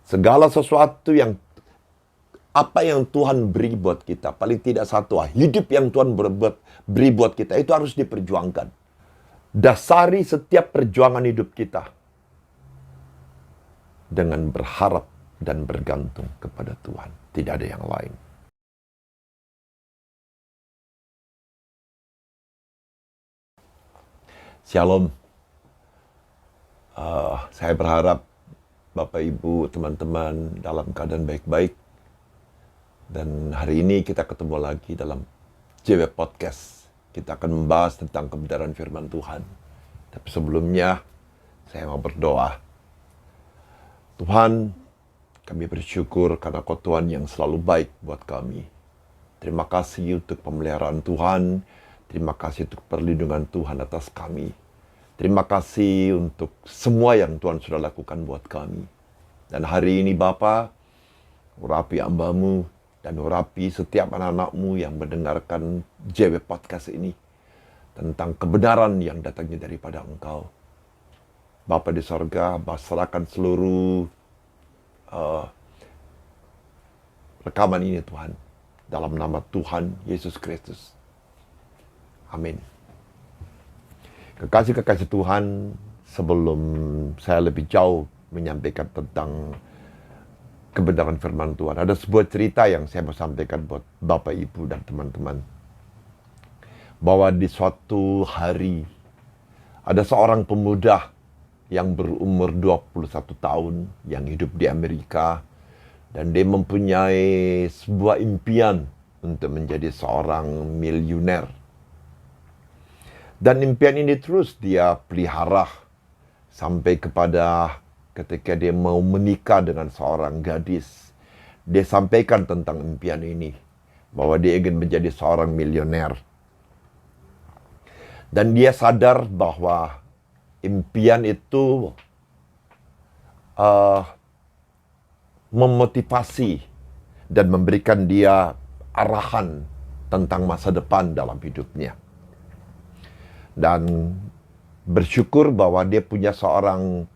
Segala sesuatu apa yang Tuhan beri buat kita, paling tidak satu, hidup yang Tuhan beri buat kita, itu harus diperjuangkan. Dasari setiap perjuangan hidup kita dengan berharap dan bergantung kepada Tuhan. Tidak ada yang lain. Shalom. Saya berharap Bapak, Ibu, teman-teman dalam keadaan baik-baik. Dan hari ini kita ketemu lagi dalam JW Podcast. Kita akan membahas tentang kebenaran firman Tuhan. Tapi sebelumnya, saya mau berdoa. Tuhan, kami bersyukur karena Kau Tuhan yang selalu baik buat kami. Terima kasih untuk pemeliharaan Tuhan. Terima kasih untuk perlindungan Tuhan atas kami. Terima kasih untuk semua yang Tuhan sudah lakukan buat kami. Dan hari ini Bapa, urapi hamba-Mu dan urapi setiap anak-anak-Mu yang mendengarkan JW Podcast ini tentang kebenaran yang datangnya daripada Engkau. Bapa di sorga, serahkan seluruh rekaman ini Tuhan, dalam nama Tuhan Yesus Kristus. Amin. Kekasih-kekasih Tuhan, sebelum saya lebih jauh menyampaikan tentang kebenaran firman Tuhan, ada sebuah cerita yang saya mau sampaikan buat Bapak, Ibu, dan teman-teman. Bahwa di suatu hari, ada seorang pemuda yang berumur 21 tahun, yang hidup di Amerika, dan dia mempunyai sebuah impian untuk menjadi seorang miliuner. Dan impian ini terus dia pelihara sampai kepada ketika dia mau menikah dengan seorang gadis. Dia sampaikan tentang impian ini, bahwa dia ingin menjadi seorang milioner. Dan dia sadar bahwa impian itu memotivasi dan memberikan dia arahan tentang masa depan dalam hidupnya. Dan bersyukur bahwa dia punya seorang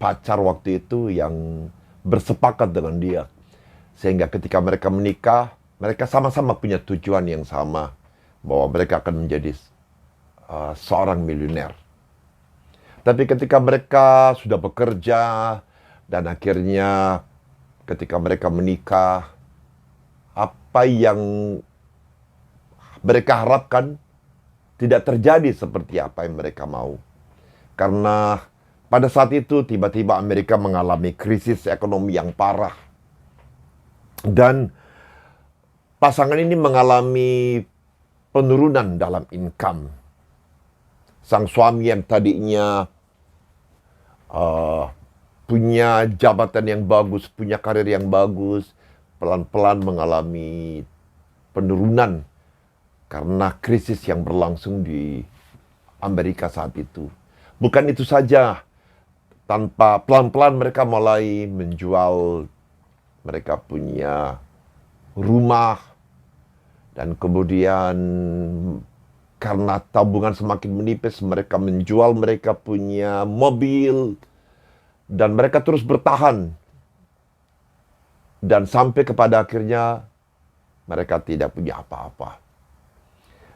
pacar waktu itu yang bersepakat dengan dia. Sehingga ketika mereka menikah, mereka sama-sama punya tujuan yang sama, bahwa mereka akan menjadi seorang miliuner. Tapi ketika mereka sudah bekerja, dan akhirnya ketika mereka menikah, apa yang mereka harapkan tidak terjadi seperti apa yang mereka mau. Karena pada saat itu tiba-tiba Amerika mengalami krisis ekonomi yang parah. Dan pasangan ini mengalami penurunan dalam income. Sang suami yang tadinya punya jabatan yang bagus, punya karir yang bagus, pelan-pelan mengalami penurunan karena krisis yang berlangsung di Amerika saat itu. Bukan itu saja, tanpa pelan-pelan mereka mulai menjual, mereka punya rumah, dan kemudian karena tabungan semakin menipis, mereka menjual mereka punya mobil, dan mereka terus bertahan. Dan sampai kepada akhirnya mereka tidak punya apa-apa.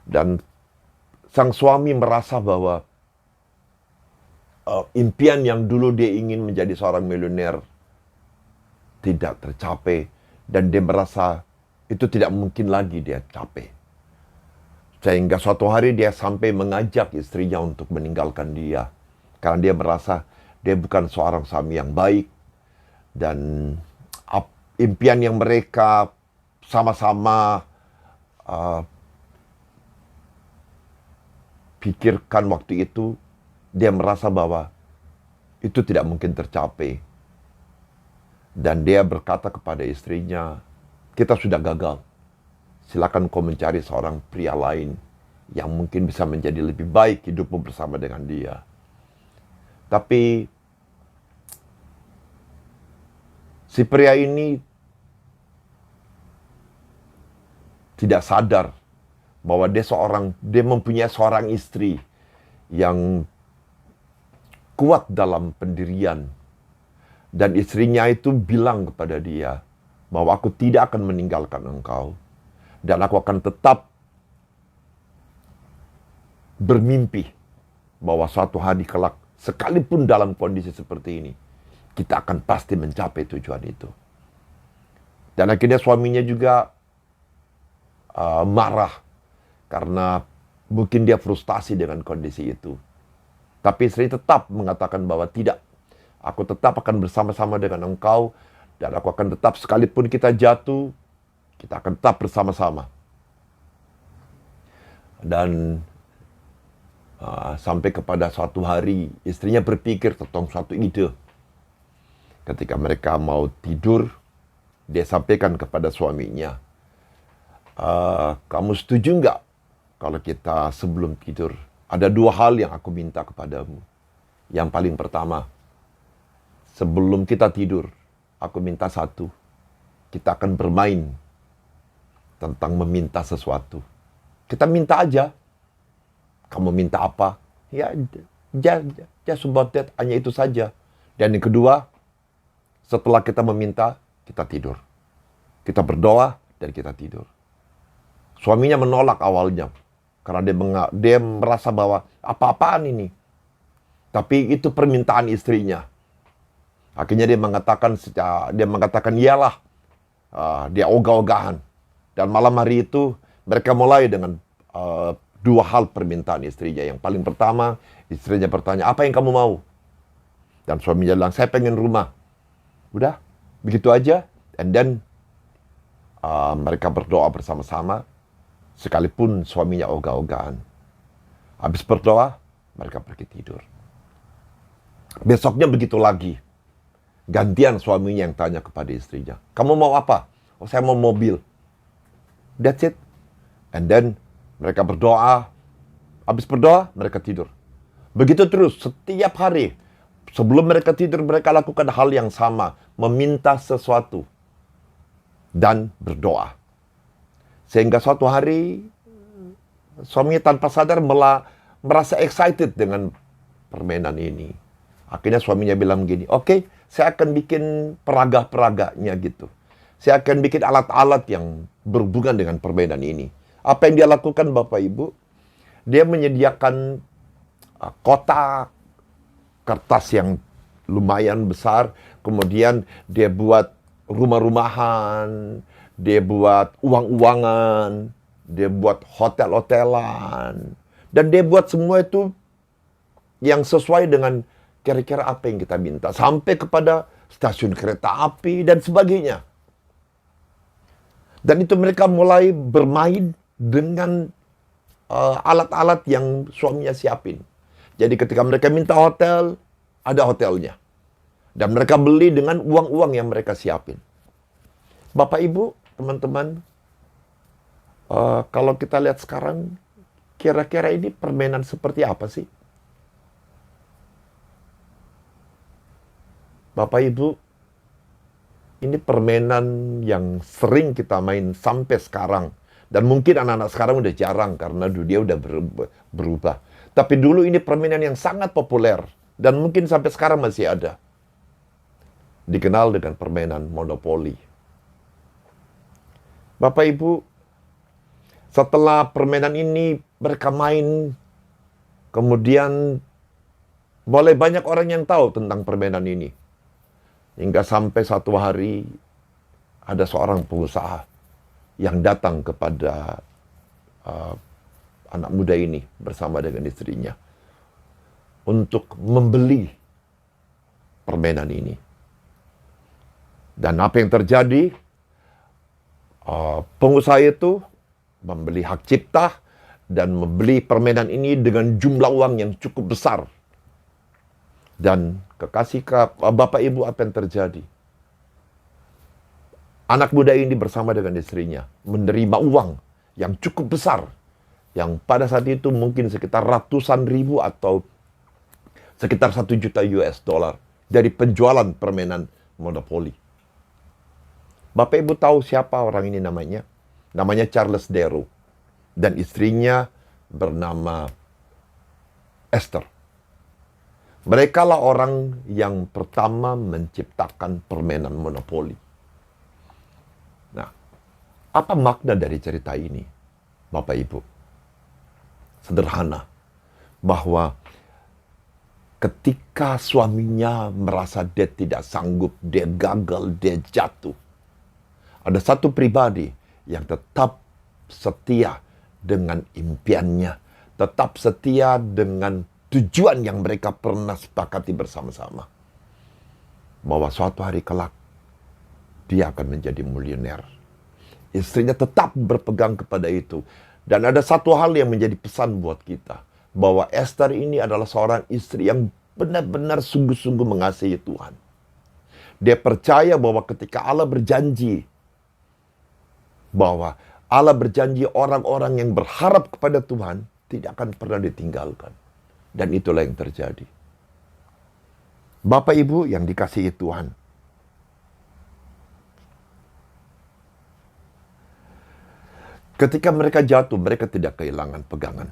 Dan sang suami merasa bahwa impian yang dulu dia ingin menjadi seorang miliuner tidak tercapai, dan dia merasa itu tidak mungkin lagi dia capai. Sehingga suatu hari dia sampai mengajak istrinya untuk meninggalkan dia, karena dia merasa dia bukan seorang suami yang baik, dan impian yang mereka sama-sama pikirkan waktu itu, dia merasa bahwa itu tidak mungkin tercapai. Dan dia berkata kepada istrinya, kita sudah gagal. Silakan kau mencari seorang pria lain yang mungkin bisa menjadi lebih baik hidupmu bersama dengan dia. Tapi si pria ini tidak sadar bahwa dia mempunyai seorang istri yang kuat dalam pendirian, Dan istrinya itu bilang kepada dia bahwa aku tidak akan meninggalkan engkau. Dan aku akan tetap bermimpi bahwa suatu hari kelak, sekalipun dalam kondisi seperti ini, kita akan pasti mencapai tujuan itu. Dan akhirnya suaminya juga marah karena mungkin dia frustasi dengan kondisi itu. Tapi istri tetap mengatakan bahwa tidak, aku tetap akan bersama-sama dengan engkau, dan aku akan tetap, sekalipun kita jatuh, kita akan tetap bersama-sama. Dan sampai kepada suatu hari, istrinya berpikir tentang suatu ide. Ketika mereka mau tidur, dia sampaikan kepada suaminya, kamu setuju nggak kalau kita sebelum tidur, ada dua hal yang aku minta kepadamu. Yang paling pertama, sebelum kita tidur, aku minta satu, kita akan bermain tentang meminta sesuatu. Kita minta aja. Kamu minta apa? Ya, just about that, hanya itu saja. Dan yang kedua, setelah kita meminta, kita tidur. Kita berdoa dan kita tidur. Suaminya menolak awalnya karena dia merasa bahwa apa-apaan ini. Tapi itu permintaan istrinya. Akhirnya dia mengatakan iyalah. Dia ogah-ogahan. Dan malam hari itu mereka mulai dengan dua hal permintaan istrinya. Yang paling pertama, istrinya bertanya, apa yang kamu mau? Dan suaminya bilang, saya pengen rumah. Udah, begitu aja. And then mereka berdoa bersama-sama, sekalipun suaminya ogah-ogahan. Habis berdoa, mereka pergi tidur. Besoknya begitu lagi. Gantian suaminya yang tanya kepada istrinya, kamu mau apa? Oh, saya mau mobil. That's it. And then mereka berdoa. Habis berdoa, mereka tidur. Begitu terus, setiap hari. Sebelum mereka tidur, mereka lakukan hal yang sama. Meminta sesuatu. Dan berdoa. Sehingga suatu hari, suaminya tanpa sadar merasa excited dengan permainan ini. Akhirnya suaminya bilang begini, oke, saya akan bikin peraga-peraganya gitu. Saya akan bikin alat-alat yang berhubungan dengan permainan ini. Apa yang dia lakukan Bapak Ibu? Dia menyediakan kotak kertas yang lumayan besar. Kemudian dia buat rumah-rumahan. Dia buat uang-uangan. Dia buat hotel-hotelan. Dan dia buat semua itu yang sesuai dengan kira-kira apa yang kita minta. Sampai kepada stasiun kereta api dan sebagainya. Dan itu mereka mulai bermain dengan alat-alat yang suaminya siapin. Jadi ketika mereka minta hotel, ada hotelnya. Dan mereka beli dengan uang-uang yang mereka siapin. Bapak Ibu, teman-teman, kalau kita lihat sekarang, kira-kira ini permainan seperti apa sih? Bapak Ibu, ini permainan yang sering kita main sampai sekarang. Dan mungkin anak-anak sekarang udah jarang karena dunia udah berubah. Tapi dulu ini permainan yang sangat populer. Dan mungkin sampai sekarang masih ada. Dikenal dengan permainan monopoli. Bapak Ibu, setelah permainan ini mereka main, kemudian mulai banyak orang yang tahu tentang permainan ini. Hingga sampai satu hari ada seorang pengusaha yang datang kepada anak muda ini bersama dengan istrinya untuk membeli permainan ini. Dan apa yang terjadi? Pengusaha itu membeli hak cipta dan membeli permainan ini dengan jumlah uang yang cukup besar. Dan kekasih Bapak Ibu, apa yang terjadi? Anak muda ini bersama dengan istrinya menerima uang yang cukup besar. Yang pada saat itu mungkin sekitar ratusan ribu atau sekitar 1 juta US dollar dari penjualan permainan monopoli. Bapak Ibu tahu siapa orang ini namanya? Namanya Charles Darrow. Dan istrinya bernama Esther. Mereka lah orang yang pertama menciptakan permainan monopoli. Nah, apa makna dari cerita ini, Bapak Ibu? Sederhana, bahwa ketika suaminya merasa dia tidak sanggup, dia gagal, dia jatuh, ada satu pribadi yang tetap setia dengan impiannya, tetap setia dengan tujuan yang mereka pernah sepakati bersama-sama. Bahwa suatu hari kelak, dia akan menjadi miliuner. Istrinya tetap berpegang kepada itu. Dan ada satu hal yang menjadi pesan buat kita. Bahwa Esther ini adalah seorang istri yang benar-benar sungguh-sungguh mengasihi Tuhan. Dia percaya bahwa ketika Allah berjanji, bahwa Allah berjanji orang-orang yang berharap kepada Tuhan tidak akan pernah ditinggalkan. Dan itulah yang terjadi. Bapak Ibu yang dikasihi Tuhan. Ketika mereka jatuh, mereka tidak kehilangan pegangan.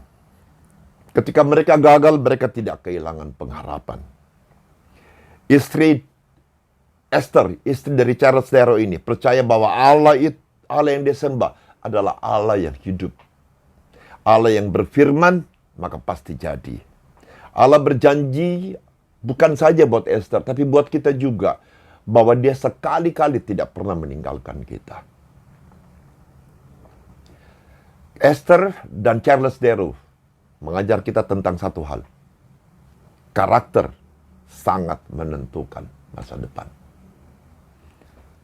Ketika mereka gagal, mereka tidak kehilangan pengharapan. Istri Esther, istri dari Charles Darrow ini, percaya bahwa Allah yang dia sembah adalah Allah yang hidup. Allah yang berfirman, maka pasti jadi. Allah berjanji bukan saja buat Esther, tapi buat kita juga. Bahwa dia sekali-kali tidak pernah meninggalkan kita. Esther dan Charles Darrow mengajar kita tentang satu hal. Karakter sangat menentukan masa depan.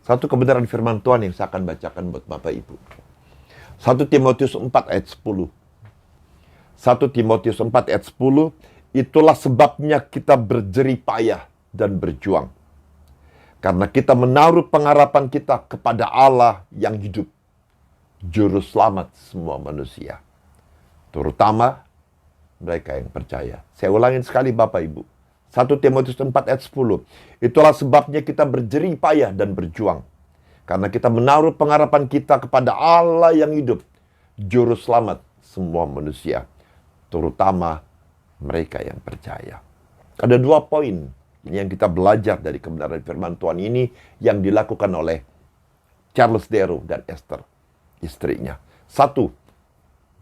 Satu kebenaran firman Tuhan yang saya akan bacakan buat Bapak Ibu. 1 Timotius 4 ayat 10. 1 Timotius 4 ayat 10. Itulah sebabnya kita berjerih payah dan berjuang. Karena kita menaruh pengharapan kita kepada Allah yang hidup. Juru selamat semua manusia. Terutama mereka yang percaya. Saya ulangin sekali Bapak Ibu. 1 Timotius 4 ayat 10. Itulah sebabnya kita berjerih payah dan berjuang. Karena kita menaruh pengharapan kita kepada Allah yang hidup. Juru selamat semua manusia. Terutama mereka yang percaya. Ada 2 poin yang kita belajar dari kebenaran firman Tuhan ini yang dilakukan oleh Charles Darrow dan Esther, istrinya. 1,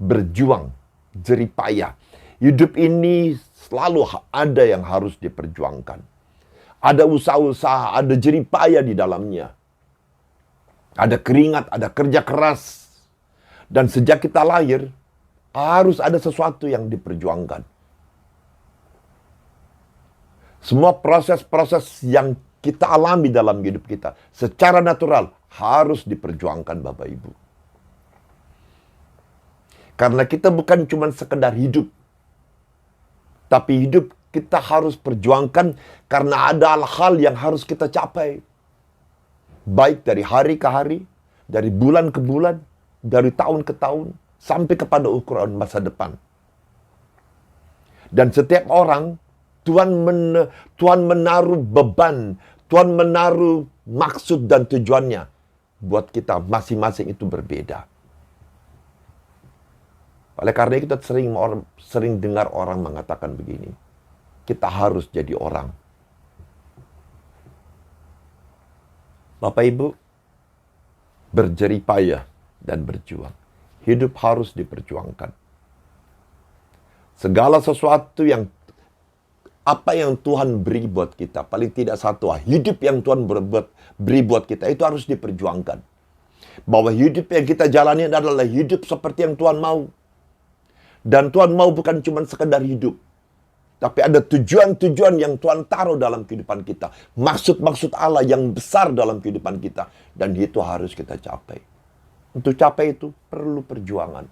berjuang, jerih payah. Hidup ini selalu ada yang harus diperjuangkan. Ada usaha-usaha, ada jerih payah di dalamnya. Ada keringat, ada kerja keras. Dan sejak kita lahir, harus ada sesuatu yang diperjuangkan. Semua proses-proses yang kita alami dalam hidup kita secara natural harus diperjuangkan Bapak Ibu. Karena kita bukan cuma sekedar hidup. Tapi hidup kita harus perjuangkan karena ada hal-hal yang harus kita capai. Baik dari hari ke hari, dari bulan ke bulan, dari tahun ke tahun, sampai kepada ukuran masa depan. Dan setiap orang Tuhan menaruh beban, Tuhan menaruh maksud dan tujuannya buat kita masing-masing itu berbeda. Oleh karena itu kita sering dengar orang mengatakan begini, kita harus jadi orang. Bapak Ibu, berjerih payah dan berjuang. Hidup harus diperjuangkan. Segala sesuatu apa yang Tuhan beri buat kita, paling tidak satu, hidup yang Tuhan beri buat kita, itu harus diperjuangkan. Bahwa hidup yang kita jalani adalah hidup seperti yang Tuhan mau. Dan Tuhan mau bukan cuma sekedar hidup. Tapi ada tujuan-tujuan yang Tuhan taruh dalam kehidupan kita. Maksud-maksud Allah yang besar dalam kehidupan kita. Dan itu harus kita capai. Untuk capai itu perlu perjuangan.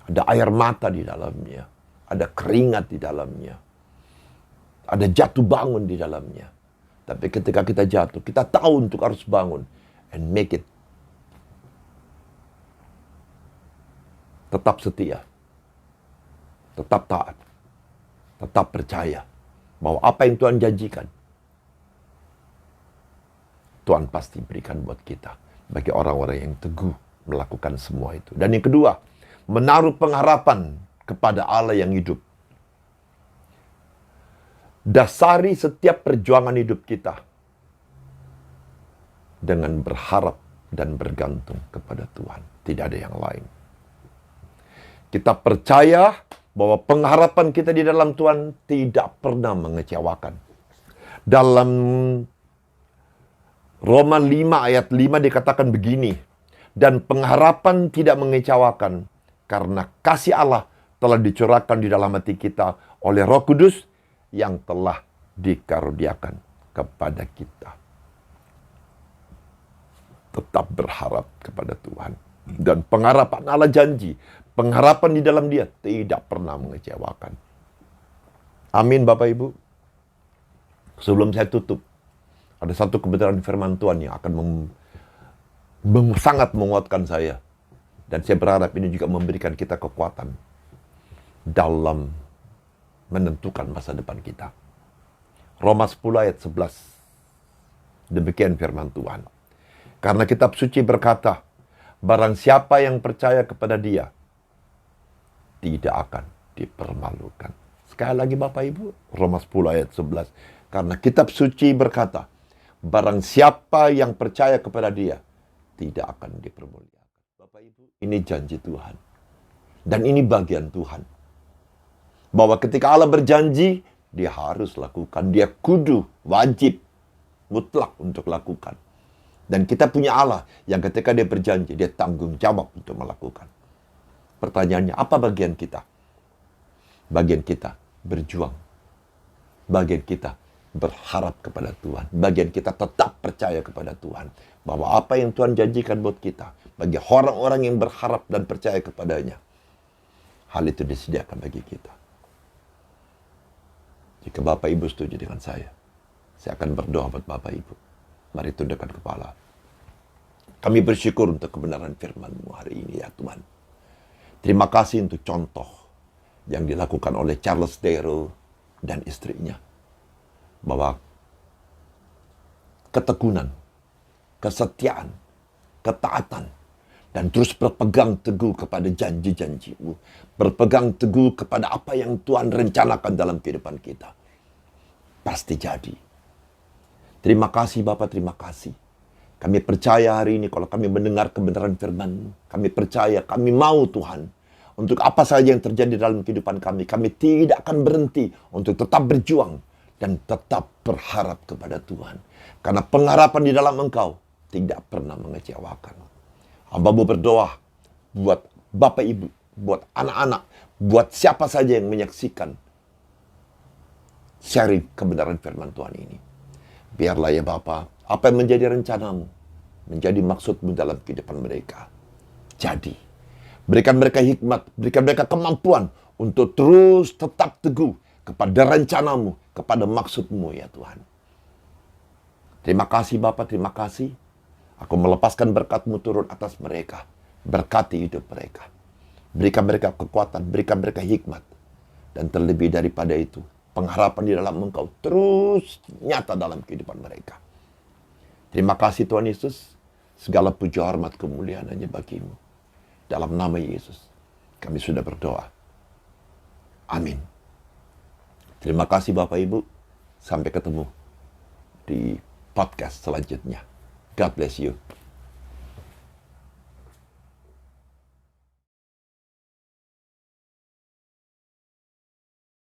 Ada air mata di dalamnya. Ada keringat di dalamnya. Ada jatuh bangun di dalamnya. Tapi ketika kita jatuh, kita tahu untuk harus bangun. And make it. Tetap setia. Tetap taat. Tetap percaya. Bahwa apa yang Tuhan janjikan. Tuhan pasti berikan buat kita. Bagi orang-orang yang teguh melakukan semua itu. Dan yang kedua, menaruh pengharapan kepada Allah yang hidup. Dasari setiap perjuangan hidup kita dengan berharap dan bergantung kepada Tuhan. Tidak ada yang lain. Kita percaya bahwa pengharapan kita di dalam Tuhan tidak pernah mengecewakan. Dalam Roma 5 ayat 5 dikatakan begini, dan pengharapan tidak mengecewakan karena kasih Allah telah dicurahkan di dalam hati kita oleh Roh Kudus yang telah dikaruniakan kepada kita. Tetap berharap kepada Tuhan. Dan pengharapan Allah janji, pengharapan di dalam Dia tidak pernah mengecewakan. Amin Bapak Ibu. Sebelum saya tutup, ada satu kebenaran firman Tuhan yang akan sangat menguatkan saya. Dan saya berharap ini juga memberikan kita kekuatan dalam menentukan masa depan kita. Roma 10 ayat 11. Demikian firman Tuhan. Karena kitab suci berkata, barang siapa yang percaya kepada Dia, tidak akan dipermalukan. Sekali lagi Bapak Ibu, Roma 10 ayat 11. Karena kitab suci berkata, barang siapa yang percaya kepada Dia, tidak akan dipermuliakan. Bapak Ibu, ini janji Tuhan. Dan ini bagian Tuhan. Bahwa ketika Allah berjanji, Dia harus lakukan. Dia kudu, wajib, mutlak untuk lakukan. Dan kita punya Allah yang ketika Dia berjanji, Dia tanggung jawab untuk melakukan. Pertanyaannya, apa bagian kita? Bagian kita berjuang. Bagian kita berharap kepada Tuhan. Bagian kita tetap percaya kepada Tuhan. Bahwa apa yang Tuhan janjikan buat kita, bagi orang-orang yang berharap dan percaya kepadanya, hal itu disediakan bagi kita. Jika Bapak Ibu setuju dengan saya akan berdoa buat Bapak Ibu. Mari tundukkan kepala. Kami bersyukur untuk kebenaran firman-Mu hari ini ya Tuhan. Terima kasih untuk contoh yang dilakukan oleh Charles Darrow dan istrinya. Bahwa ketekunan, kesetiaan, ketaatan, dan terus berpegang teguh kepada janji-janji-Mu. Berpegang teguh kepada apa yang Tuhan rencanakan dalam kehidupan kita. Pasti jadi. Terima kasih Bapak, terima kasih. Kami percaya hari ini kalau kami mendengar kebenaran firman-Mu. Kami percaya, kami mau Tuhan. Untuk apa saja yang terjadi dalam kehidupan kami. Kami tidak akan berhenti untuk tetap berjuang. Dan tetap berharap kepada Tuhan. Karena pengharapan di dalam Engkau tidak pernah mengecewakan. Hamba-Mu berdoa buat Bapak Ibu, buat anak-anak, buat siapa saja yang menyaksikan sharing kebenaran firman Tuhan ini. Biarlah ya Bapa, apa yang menjadi rencana-Mu, menjadi maksud-Mu dalam kehidupan mereka. Jadi, berikan mereka hikmat, berikan mereka kemampuan untuk terus tetap teguh kepada rencana-Mu, kepada maksud-Mu ya Tuhan. Terima kasih Bapak, terima kasih. Aku melepaskan berkat-Mu turun atas mereka. Berkati hidup mereka. Berikan mereka kekuatan, berikan mereka hikmat. Dan terlebih daripada itu, pengharapan di dalam Engkau terus nyata dalam kehidupan mereka. Terima kasih Tuhan Yesus. Segala puji hormat kemuliaan hanya bagi-Mu. Dalam nama Yesus, kami sudah berdoa. Amin. Terima kasih Bapak Ibu. Sampai ketemu di podcast selanjutnya. God bless you.